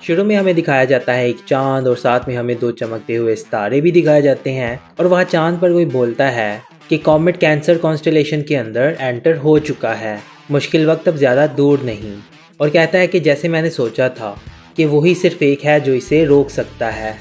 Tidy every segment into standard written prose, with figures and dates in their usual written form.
शुरू में हमें दिखाया जाता है एक चांद और साथ में हमें दो चमकते हुए सितारे भी दिखाए जाते हैं और वहाँ चांद पर कोई बोलता है कि कॉमेट कैंसर कॉन्स्टेलेशन के अंदर एंटर हो चुका है, मुश्किल वक्त अब ज़्यादा दूर नहीं। और कहता है कि जैसे मैंने सोचा था कि वही सिर्फ एक है जो इसे रोक सकता है।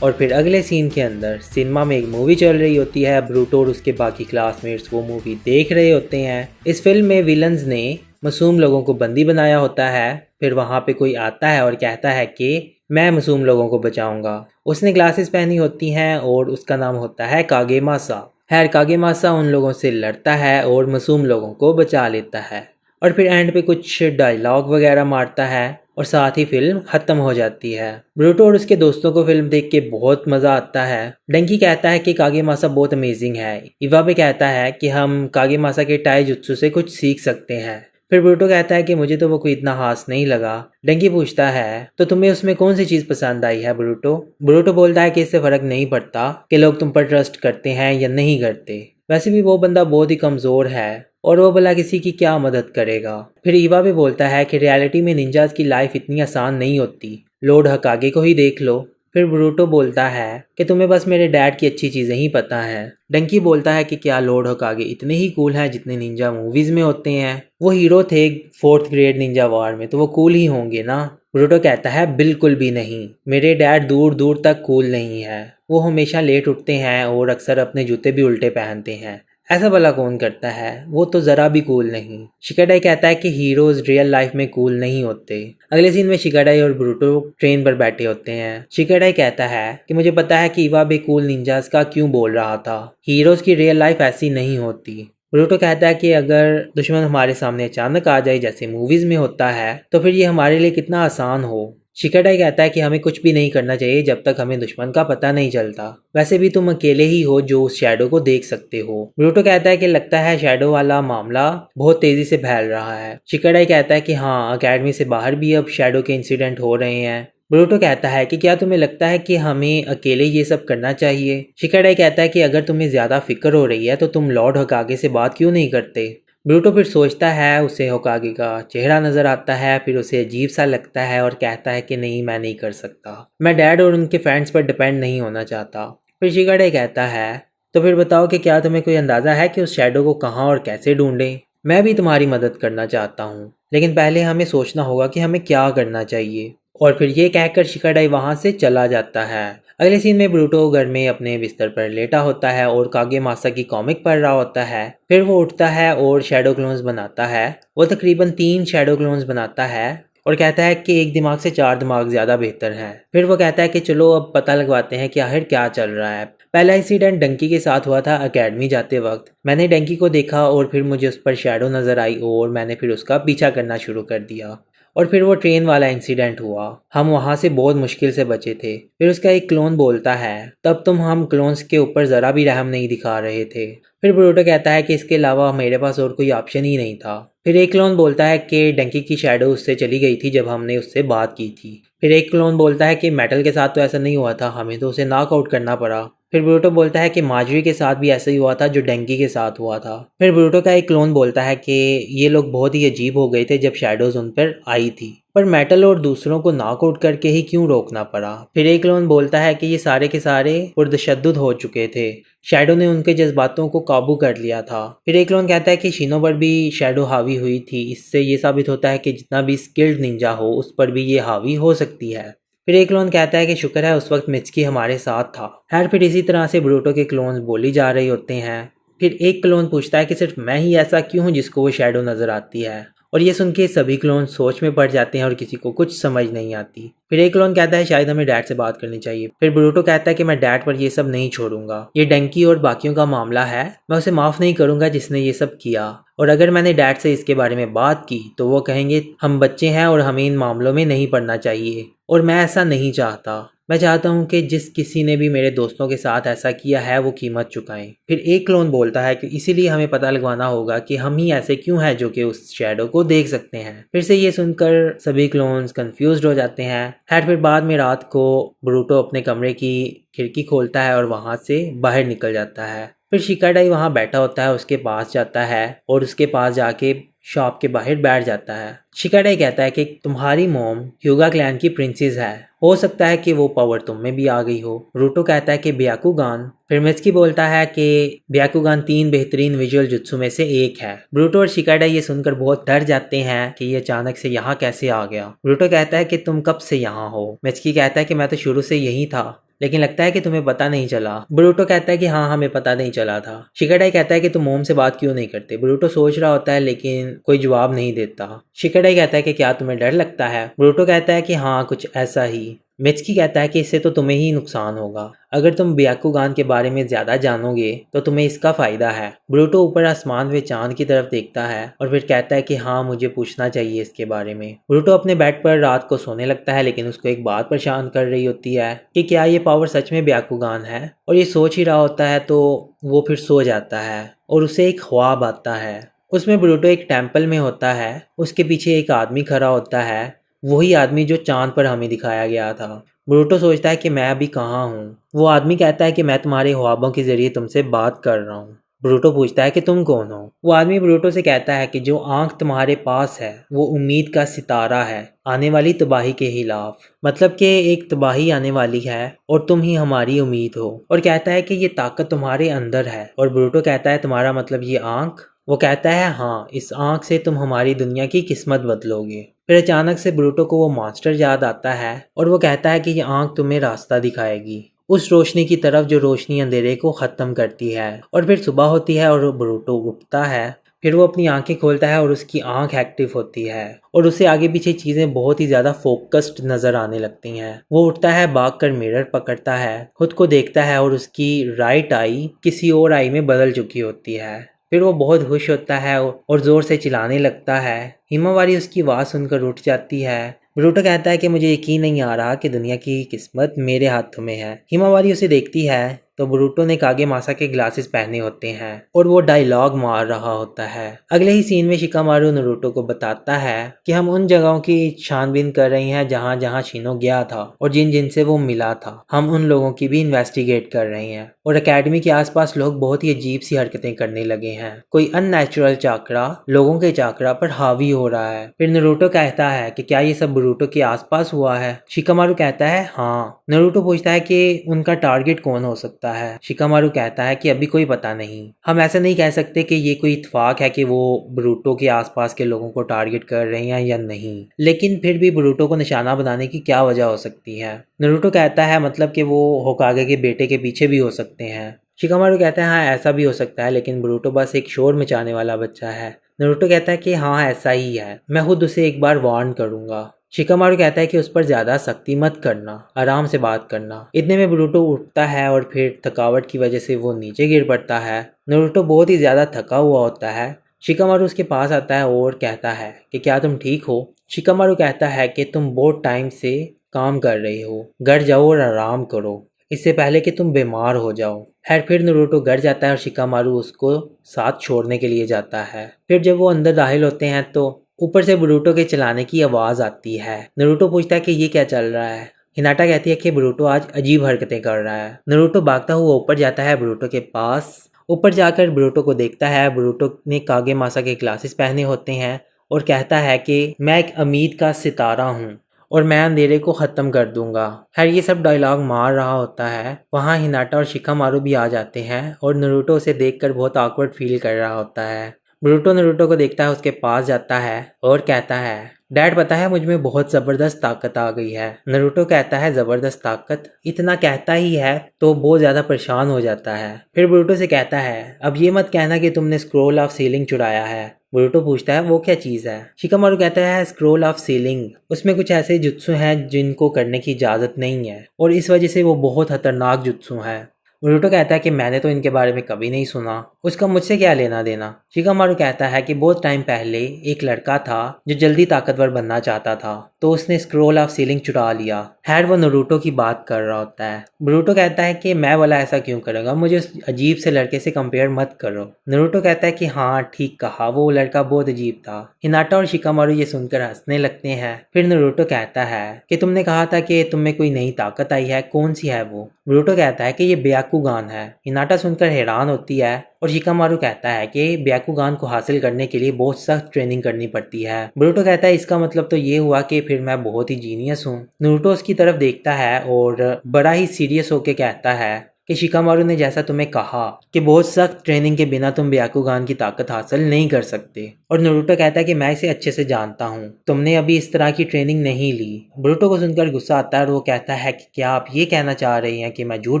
और फिर अगले सीन के अंदर सिनेमा में एक मूवी चल रही होती है। ब्रूटो और उसके बाकी क्लासमेट्स वो मूवी देख रहे होते हैं। इस फिल्म में विलन्स ने मासूम लोगों को बंदी बनाया होता है। फिर वहाँ पे कोई आता है और कहता है कि मैं मासूम लोगों को बचाऊंगा। उसने ग्लासेस पहनी होती हैं और उसका नाम होता है कागेमासा। खैर कागेमासा उन लोगों से लड़ता है और मासूम लोगों को बचा लेता है और फिर एंड पे कुछ डायलॉग वगैरह मारता है और साथ ही फिल्म खत्म हो जाती है। ब्रूटो और उसके दोस्तों को फिल्म देख के बहुत मजा आता है। डंकी कहता है कि कागेमासा बहुत अमेजिंग है। इवाबे कहता है कि हम कागेमासा के टाई जुत्सु से कुछ सीख सकते हैं। फिर ब्रूटो कहता है कि मुझे तो वो कोई इतना खास नहीं लगा। डंकी पूछता है तो तुम्हें उसमें कौन सी चीज पसंद आई है ब्रूटो? ब्रूटो बोलता है कि इससे फर्क नहीं पड़ता कि लोग तुम पर ट्रस्ट करते हैं या नहीं करते, वैसे भी वो बंदा बहुत ही कमजोर है और वो भला किसी की क्या मदद करेगा। फिर ईवा भी बोलता है कि रियलिटी में निंजास की लाइफ इतनी आसान नहीं होती, लॉर्ड हकागे को ही देख लो। फिर ब्रूटो बोलता है कि तुम्हें बस मेरे डैड की अच्छी चीज़ें ही पता हैं। डंकी बोलता है कि क्या लॉर्ड हकागे इतने ही कूल हैं जितने निंजा मूवीज़ में होते हैं? वो हीरो थे 4th ग्रेड निंजा वार में, तो वो कूल ही होंगे ना। ब्रूटो कहता है बिल्कुल भी नहीं, मेरे डैड दूर दूर तक कूल नहीं है। वो हमेशा लेट उठते हैं और अक्सर अपने जूते भी उल्टे पहनते हैं। ऐसा भला कौन करता है? वो तो ज़रा भी कूल नहीं। शिकाडाई कहता है कि हीरोज रियल लाइफ में कूल नहीं होते। अगले सीन में शिकाडाई और ब्रूटो ट्रेन पर बैठे होते हैं। शिकाडाई कहता है कि मुझे पता है कि इवा भी कूल निंजास का क्यों बोल रहा था, हीरोज की रियल लाइफ ऐसी नहीं होती। ब्रूटो कहता है कि अगर दुश्मन हमारे सामने अचानक आ जाए जैसे मूवीज में होता है तो फिर ये हमारे लिए कितना आसान हो। शिकाडाई कहता है कि हमें कुछ भी नहीं करना चाहिए जब तक हमें दुश्मन का पता नहीं चलता। वैसे भी तुम अकेले ही हो जो उस शैडो को देख सकते हो। ब्रूटो कहता है कि लगता है शैडो वाला मामला बहुत तेजी से फैल रहा है। शिकाडाई कहता है कि हाँ, अकेडमी से बाहर भी अब शैडो के इंसिडेंट हो रहे हैं। ब्रूटो कहता है कि क्या तुम्हें लगता है कि हमें अकेले ये सब करना चाहिए? शिकाडाई कहता है कि अगर तुम्हें ज्यादा फिक्र हो रही है तो तुम लॉर्ड हकागे से बात क्यों नहीं करते? ब्रूटो फिर सोचता है, उसे होकागे का चेहरा नजर आता है, फिर उसे अजीब सा लगता है और कहता है कि नहीं, मैं नहीं कर सकता, मैं डैड और उनके फ्रेंड्स पर डिपेंड नहीं होना चाहता। फिर शिकाडाई कहता है तो फिर बताओ कि क्या तुम्हें कोई अंदाजा है कि उस शैडो को कहाँ और कैसे ढूंढें? मैं भी तुम्हारी मदद करना चाहता हूँ, लेकिन पहले हमें सोचना होगा कि हमें क्या करना चाहिए। और फिर ये कहकर शिकाडाई वहां से चला जाता है। अगले सीन में ब्रूटो घर में अपने बिस्तर पर लेटा होता है और कागेमासा की कॉमिक पढ़ रहा होता है। फिर वो उठता है और शैडो क्लोन्स बनाता है। वो तकरीबन 3 शैडो क्लोन्स बनाता है और कहता है कि एक दिमाग से 4 दिमाग ज्यादा बेहतर है। फिर वो कहता है कि चलो अब पता लगवाते हैं कि आखिर क्या चल रहा है। पहला इंसिडेंट डंकी के साथ हुआ था अकेडमी जाते वक्त। मैंने डंकी को देखा और फिर मुझे उस पर शैडो नजर आई और मैंने फिर उसका पीछा करना शुरू कर दिया। और फिर वो ट्रेन वाला इंसिडेंट हुआ, हम वहां से बहुत मुश्किल से बचे थे। फिर उसका एक क्लोन बोलता है तब तुम हम क्लोन्स के ऊपर जरा भी रहम नहीं दिखा रहे थे। फिर ब्रूटो कहता है कि इसके अलावा मेरे पास और कोई ऑप्शन ही नहीं था। फिर एक क्लोन बोलता है कि डंकी की शैडो उससे चली गई थी जब हमने उससे बात की थी। फिर एक क्लोन बोलता है कि मेटल के साथ तो ऐसा नहीं हुआ था, हमें तो उसे नॉकआउट करना पड़ा। फिर ब्रूटो बोलता है कि मार्जरी के साथ भी ऐसा ही हुआ था जो डंकी के साथ हुआ था। फिर ब्रूटो का एक क्लोन बोलता है कि ये लोग बहुत ही अजीब हो गए थे जब शैडोज उन पर आई थी, पर मेटल और दूसरों को नॉकआउट करके ही क्यों रोकना पड़ा। फिर एक क्लोन बोलता है कि ये सारे के सारे पुरतशद्दुद हो चुके थे, शैडो ने उनके जज्बातों को काबू कर लिया था। फिर एक क्लोन कहता है कि शिनो पर भी शैडो हावी हुई थी, इससे ये साबित होता है कि जितना भी स्किल्ड निंजा हो उस पर भी ये हावी हो सकती है। फिर एक क्लोन कहता है कि शुक्र है उस वक्त मित्सुकी हमारे साथ था। खैर फिर इसी तरह से ब्रूटो के क्लोन्स बोली जा रही होते हैं। फिर एक क्लोन पूछता है कि सिर्फ मैं ही ऐसा क्यों हूँ जिसको वो शैडो नजर आती है, और ये सुन के सभी क्लोन सोच में पड़ जाते हैं और किसी को कुछ समझ नहीं आती। फिर एक क्लोन कहता है शायद हमें डैड से बात करनी चाहिए। फिर ब्रूटो कहता है कि मैं डैड पर ये सब नहीं छोड़ूंगा, ये डंकी और बाकियों का मामला है, मैं उसे माफ नहीं करूंगा जिसने ये सब किया, और अगर मैंने डैड से इसके बारे में बात की तो वो कहेंगे हम बच्चे हैं और हमें इन मामलों में नहीं पड़ना चाहिए, और मैं ऐसा नहीं चाहता। मैं चाहता हूँ कि जिस किसी ने भी मेरे दोस्तों के साथ ऐसा किया है वो कीमत चुकाएं। फिर एक क्लोन बोलता है कि इसीलिए हमें पता लगवाना होगा कि हम ही ऐसे क्यों हैं जो कि उस शैडो को देख सकते हैं। फिर से ये सुनकर सभी क्लोन्स कंफ्यूज्ड हो जाते हैं। खैर फिर बाद में रात को ब्रूटो अपने कमरे की खिड़की खोलता है और वहां से बाहर निकल जाता है। फिर शिकाडाई वहां बैठा होता है, उसके पास जाता है और उसके पास जाके शॉप के बाहर बैठ जाता है। शिकाडाई कहता है कि तुम्हारी मोम ह्यूगा क्लैन की प्रिंसेस है, हो सकता है कि वो पावर तुम में भी आ गई हो। ब्रूटो कहता है कि ब्याकुगान। फिर मित्सुकी बोलता है कि ब्याकुगान 3 बेहतरीन विजुअल जुत्सु में से एक है। ब्रूटो और शिकाडाई ये सुनकर बहुत डर जाते हैं कि ये अचानक से यहाँ कैसे आ गया। ब्रूटो कहता है कि तुम कब से यहाँ हो। मित्सुकी कहता है कि मैं तो शुरू से यही था, लेकिन लगता है कि तुम्हें पता नहीं चला। ब्रूटो कहता है कि हाँ, हमें पता नहीं चला था। शिकाडाई कहता है कि तुम मोम से बात क्यों नहीं करते। ब्रूटो सोच रहा होता है लेकिन कोई जवाब नहीं देता। शिकाडाई कहता है कि क्या तुम्हें डर लगता है। ब्रूटो कहता है कि हाँ, कुछ ऐसा ही। मित्सुकी कहता है कि इससे तो तुम्हें ही नुकसान होगा। अगर तुम ब्याकुगान के बारे में ज्यादा जानोगे तो तुम्हें इसका फायदा है। ब्रूटो ऊपर आसमान में चांद की तरफ देखता है और फिर कहता है कि हाँ, मुझे पूछना चाहिए इसके बारे में। ब्रूटो अपने बेड पर रात को सोने लगता है, लेकिन उसको एक बात परेशान कर रही होती है कि क्या ये पावर सच में ब्याकुगान है। और ये सोच ही रहा होता है तो वो फिर सो जाता है और उसे एक ख्वाब आता है। उसमें ब्रूटो एक टेम्पल में होता है, उसके पीछे एक आदमी खड़ा होता है, वही आदमी जो चांद पर हमें दिखाया गया था। ब्रूटो सोचता है कि मैं अभी कहाँ हूँ। वो आदमी कहता है कि मैं तुम्हारे ख्वाबों के जरिए तुमसे बात कर रहा हूँ। ब्रूटो पूछता है कि तुम कौन हो। वो आदमी ब्रूटो से कहता है कि जो आंख तुम्हारे पास है वो उम्मीद का सितारा है, आने वाली तबाही के खिलाफ। मतलब कि एक तबाही आने वाली है और तुम ही हमारी उम्मीद हो। और कहता है कि ये ताकत तुम्हारे अंदर है। और ब्रूटो कहता है तुम्हारा मतलब ये आंख। वो कहता है हाँ, इस आंख से तुम हमारी दुनिया की किस्मत बदलोगे। फिर अचानक से ब्रूटो को वो मॉन्स्टर याद आता है और वो कहता है कि ये आंख तुम्हें रास्ता दिखाएगी, उस रोशनी की तरफ जो रोशनी अंधेरे को ख़त्म करती है। और फिर सुबह होती है और ब्रूटो उठता है। फिर वो अपनी आंखें खोलता है और उसकी आंख एक्टिव होती है और उसे आगे पीछे चीज़ें बहुत ही ज़्यादा फोकस्ड नज़र आने लगती हैं। वो उठता है, भागकर मिरर पकड़ता है, खुद को देखता है और उसकी राइट आई किसी और आई में बदल चुकी होती है। फिर वो बहुत खुश होता है और ज़ोर से चिल्लाने लगता है। हिमावारी उसकी आवाज़ सुनकर उठ जाती है। ब्रूटो कहता है कि मुझे यकीन नहीं आ रहा कि दुनिया की किस्मत मेरे हाथों में है। हिमावारी उसे देखती है तो ब्रूटो ने कागे मासा के ग्लासेस पहने होते हैं और वो डायलॉग मार रहा होता है। अगले ही सीन में शिकामारू नारुतो को बताता है कि हम उन जगहों की छानबीन कर रहे हैं जहाँ जहाँ शिनो गया था और जिन जिन से वो मिला था। हम उन लोगों की भी इन्वेस्टिगेट कर रहे हैं और एकेडमी के आसपास लोग बहुत ही अजीब सी हरकतें करने लगे हैं। कोई अननेचुरल चाकरा लोगों के चाकरा पर हावी हो रहा है। फिर नारुतो कहता है कि क्या ये सब ब्रूटो के आसपास हुआ है। शिकामारू कहता है हाँ। नारुतो पूछता है कि उनका टारगेट कौन हो सकता है। शिकामारू कहता है कि अभी कोई पता नहीं। हम ऐसा नहीं कह सकते कि ये कोई इत्तेफाक है कि वो ब्रूटो के आसपास के लोगों को टारगेट कर रहे हैं या नहीं, लेकिन फिर भी ब्रूटो को निशाना बनाने की क्या वजह हो सकती है। नारुतो कहता है मतलब कि वो होकागे के बेटे के पीछे भी हो सकते हैं। शिकामारू कहता है हाँ, ऐसा भी हो सकता है, लेकिन ब्रूटो बस एक शोर मचाने वाला बच्चा है। नारुतो कहता है कि हाँ, ऐसा ही है, मैं खुद उसे एक बार वार्न करूंगा। शिकामारू कहता है कि उस पर ज्यादा सख्ती मत करना, आराम से बात करना। इतने में ब्रूटो उठता है और फिर थकावट की वजह से वो नीचे गिर पड़ता है। नारुतो बहुत ही ज्यादा थका हुआ होता है। शिकामारू उसके पास आता है और कहता है कि क्या तुम ठीक हो। शिकामारू कहता है कि तुम बहुत टाइम से काम कर रही हो, घर जाओ और आराम करो, इससे पहले कि तुम बीमार हो जाओ। फिर नारुतो घर जाता है और शिकामारू उसको साथ छोड़ने के लिए जाता है। फिर जब वो अंदर दाखिल होते हैं तो ऊपर से ब्रूटो के चलाने की आवाज़ आती है। नारुतो पूछता है कि ये क्या चल रहा है। हिनाटा कहती है कि ब्रूटो आज अजीब हरकतें कर रहा है। नारुतो भागता हुआ ऊपर जाता है ब्रूटो के पास। ऊपर जाकर ब्रूटो को देखता है। ब्रूटो ने कागे मासा के ग्लासेस पहने होते हैं और कहता है कि मैं एक उम्मीद का सितारा हूँ और मैं अंधेरे को ख़त्म कर दूंगा। ये सब डायलॉग मार रहा होता है। वहाँ हिनाटा और शिकामारू भी आ जाते हैं और नारुतो उसे देखकर बहुत ऑकवर्ड फील कर रहा होता है। ब्रूटो नारुतो को देखता है, उसके पास जाता है और कहता है डैड, पता है मुझ में बहुत ज़बरदस्त ताकत आ गई है। नारुतो कहता है ज़बरदस्त ताकत। इतना कहता ही है तो बहुत ज़्यादा परेशान हो जाता है। फिर ब्रूटो से कहता है अब ये मत कहना कि तुमने स्क्रोल ऑफ सीलिंग चुराया है। ब्रूटो पूछता है वो क्या चीज़ है। शिकामारू कहता है स्क्रोल ऑफ सीलिंग, उसमें कुछ ऐसे जुत्सु हैं जिनको करने की इजाज़त नहीं है और इस वजह से वो बहुत खतरनाक जुत्सु हैं। ब्रूटो कहता है कि मैंने तो इनके बारे में कभी नहीं सुना, उसका मुझसे क्या लेना देना। शिकामारू कहता है कि बहुत टाइम पहले एक लड़का था जो जल्दी ताकतवर बनना चाहता था तो उसने स्क्रोल ऑफ सीलिंग चुरा लिया। वो नारुतो की बात कर रहा होता है। ब्रूटो कहता है कि मैं वाला ऐसा क्यों करूँगा, मुझे उस अजीब से लड़के से कंपेयर मत करो। नारुतो कहता है कि हाँ ठीक कहा, वो लड़का बहुत अजीब था। हिनाटा और शिकामारू ये सुनकर हंसने लगते हैं। फिर नारुतो कहता है कि तुमने कहा था कि तुम में कोई नई ताकत आई है, कौन सी है वो। ब्रूटो कहता है कि ये ब्याकुगान है। हिनाटा सुनकर हैरान होती है और शिकामारू कहता है कि ब्याकुगान को हासिल करने के लिए बहुत सख्त ट्रेनिंग करनी पड़ती है। बोरुतो कहता है इसका मतलब तो ये हुआ कि फिर मैं बहुत ही जीनियस हूँ। नारुतो उसकी तरफ देखता है और बड़ा ही सीरियस होकर कहता है कि शिकामारू ने जैसा तुम्हें कहा कि बहुत सख्त ट्रेनिंग के बिना तुम ब्याकुगान की ताकत हासिल नहीं कर सकते। और नारुतो कहता है कि मैं इसे अच्छे से जानता हूँ, तुमने अभी इस तरह की ट्रेनिंग नहीं ली। बोरुतो को सुनकर गुस्सा आता है और वो कहता है कि क्या आप ये कहना चाह रहे हैं कि मैं झूठ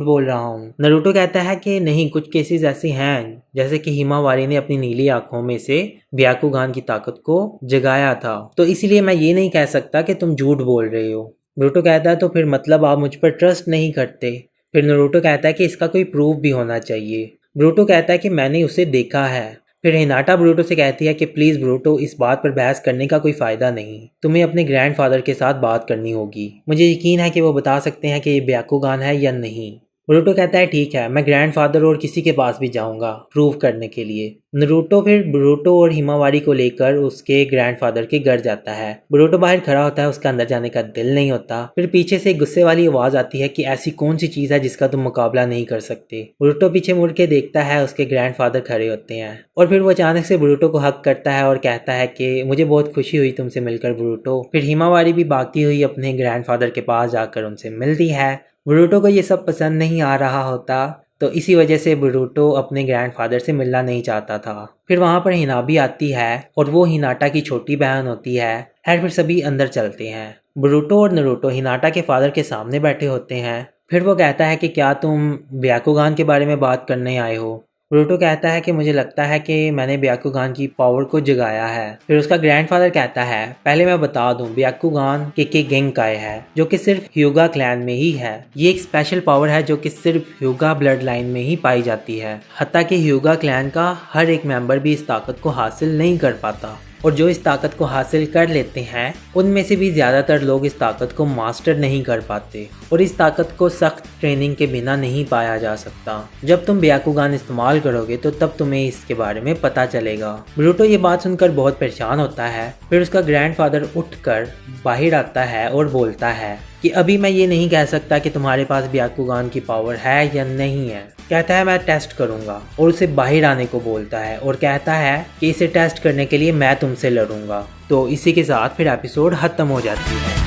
बोल रहा हूँ। नारुतो कहता है कि नहीं, कुछ केसेस ऐसे हैं जैसे कि हिमावारी ने अपनी नीली आंखों में से ब्याकुगान की ताकत को जगाया था, तो इसलिए मैं ये नहीं कह सकता कि तुम झूठ बोल रहे हो। बोरुतो कहता है तो फिर मतलब आप मुझ पर ट्रस्ट नहीं करते। फिर नारुतो कहता है कि इसका कोई प्रूफ भी होना चाहिए। बोरुतो कहता है कि मैंने उसे देखा है। फिर हिनाटा बोरुतो से कहती है कि प्लीज़ बोरुतो, इस बात पर बहस करने का कोई फ़ायदा नहीं, तुम्हें अपने ग्रैंडफादर के साथ बात करनी होगी। मुझे यकीन है कि वो बता सकते हैं कि ये ब्याकुगान है या नहीं। बोरुतो कहता है ठीक है, मैं ग्रैंडफादर और किसी के पास भी जाऊंगा प्रूव करने के लिए। नारुतो फिर बोरुतो और हिमावारी को लेकर उसके ग्रैंडफादर के घर जाता है। बोरुतो बाहर खड़ा होता है, उसका अंदर जाने का दिल नहीं होता। फिर पीछे से एक गुस्से वाली आवाज आती है कि ऐसी कौन सी चीज है जिसका तुम मुकाबला नहीं कर सकते। बोरुतो पीछे मुड़ के देखता है, उसके ग्रैंडफादर खड़े होते हैं और फिर वो अचानक से बोरुतो को हक करता है और कहता है कि मुझे बहुत खुशी हुई तुमसे मिलकर बोरुतो। फिर हिमावारी भी भागती हुई अपने ग्रैंडफादर के पास जाकर उनसे मिलती है। बोरुतो को ये सब पसंद नहीं आ रहा होता, तो इसी वजह से बोरुतो अपने ग्रैंडफादर से मिलना नहीं चाहता था। फिर वहाँ पर हिनाबी आती है और वो हिनाटा की छोटी बहन होती है। फिर सभी अंदर चलते हैं। बोरुतो और नारुतो हिनाटा के फादर के सामने बैठे होते हैं। फिर वो कहता है कि क्या तुम ब्याकुगान के बारे में बात करने आए हो। बोरुतो कहता है कि मुझे लगता है कि मैंने ब्याकुगान की पावर को जगाया है। फिर उसका ग्रैंडफादर कहता है पहले मैं बता दूं, ब्याकुगान के गेंकाई है जो कि सिर्फ ह्यूगा क्लैन में ही है। ये एक स्पेशल पावर है जो कि सिर्फ ह्यूगा ब्लड लाइन में ही पाई जाती है। हत्ता कि ह्यूगा क्लैन का हर एक मेंबर भी इस ताकत को हासिल नहीं कर पाता, और जो इस ताकत को हासिल कर लेते हैं उनमें से भी ज़्यादातर लोग इस ताकत को मास्टर नहीं कर पाते, और इस ताकत को सख्त ट्रेनिंग के बिना नहीं पाया जा सकता। जब तुम ब्याकुगान इस्तेमाल करोगे तो तब तुम्हें इसके बारे में पता चलेगा। बोरुतो ये बात सुनकर बहुत परेशान होता है। फिर उसका ग्रैंडफादर उठकर बाहर आता है और बोलता है कि अभी मैं ये नहीं कह सकता कि तुम्हारे पास ब्याकुगान की पावर है या नहीं है। कहता है मैं टेस्ट करूंगा, और उसे बाहर आने को बोलता है और कहता है कि इसे टेस्ट करने के लिए मैं तुमसे लड़ूंगा। तो इसी के साथ फिर एपिसोड खत्म हो जाती है।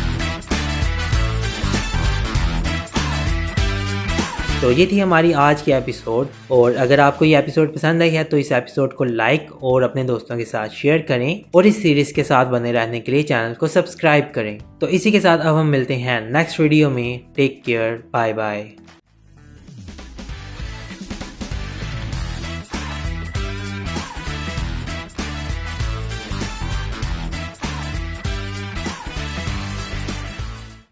तो ये थी हमारी आज की एपिसोड, और अगर आपको ये एपिसोड पसंद आई है तो इस एपिसोड को लाइक और अपने दोस्तों के साथ शेयर करें, और इस सीरीज के साथ बने रहने के लिए चैनल को सब्सक्राइब करें। तो इसी के साथ अब हम मिलते हैं नेक्स्ट वीडियो में। Take care, bye bye.